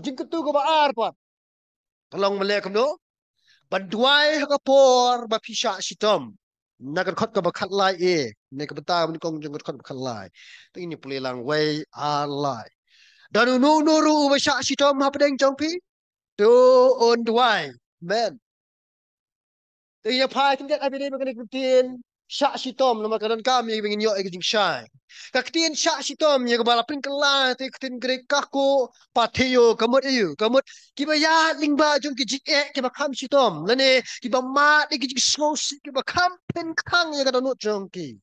jing ketu ko ba ar pat. Kalong melek no. Ban Dwai hakapor ba pisha sitom. Nakat khot ka ba khat lai e. Ne ka bata ban kong jong khot ba khat lai. Ting ni puli lang wai ar lai. Dan nu nu ru ba sha sitom ha pedeng jong pi. Tu on Dwai. Men. Ting ya pai ting dat abi dei ba kan tin. Sha sitom nama kadan kami bingin yo e jing shai. Ka tin sha sitom ye ka bala pin kala te tin grek kako patio kamot ayu kamot kiba ya lingba jong ki jik e kiba kham sitom lane kiba ma de ki jik smo si kiba kham pen khang ye ka no jong ki.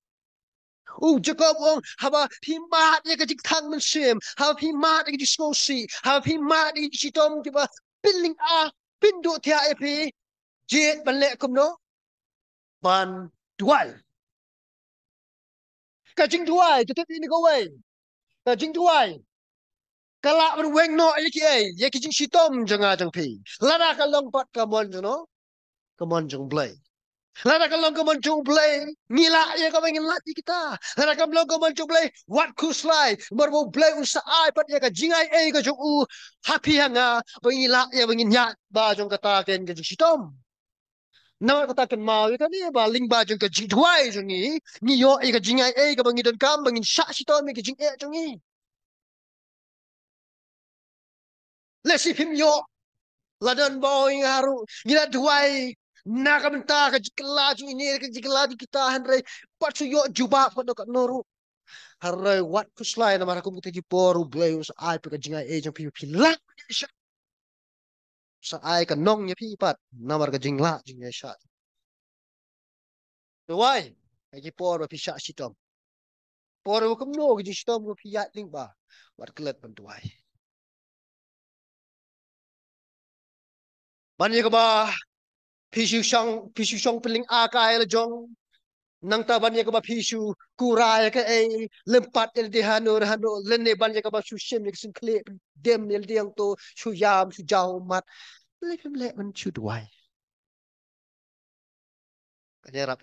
Jakob ong haba pi ma de ka jik thang man sim haba pi ma de ki jik smo si haba pi ma de ki sitom kiba pilling a pindo tia e pi jet ban le kum no ban Dwai. Ka jing Dwai te te ni ko wei. Ka jing Dwai. Kalak man weng no ye ki jing sitom janga jang pi. Lada ka long pat ka mon no. Ka mon jong blay. Lada ka long ka mon jong blay. Ngila ye ka wengin lati kita. Lada ka long ka mon jong blay. Wat ku slai. Marbo blay un sa ai pat ye ka jingai e ka jong u happy hanga. Wengila ye wengin ya ba jong kata ken ka jing sitom. Nama kata ken mau ye ka ni ba ling ba jong ka jing Dwai jong ni yo e ka jingai e ka bangin don kam bangin sha sitom e ka jing e jong ni. Lesip him yo. Ladan bawing haru ngila Dwai nakamenta ka jikla ju ini ka jikla di kita hanre patsu yo juba pada kat noru harai wat kuslai na marakum kita ji poru bleus ai pe ka jinga e jang pi lang sa ai ka nong nya pi pat na mar ka jingla jing ya sha Dwai ka ji poru pi sha sitom poru kum no ka ji sitom ko pi ya ling ba wat klet ban Dwai ban ye ka ba pisu shong peling akai la jong nang taban ya ka ba pisu kurai ka e lempat el de hanu lenne ban ya ka ba su shem ya sin kle dem el de yang to su yam su jaw mat le pem le man chu Dwai ka ya rap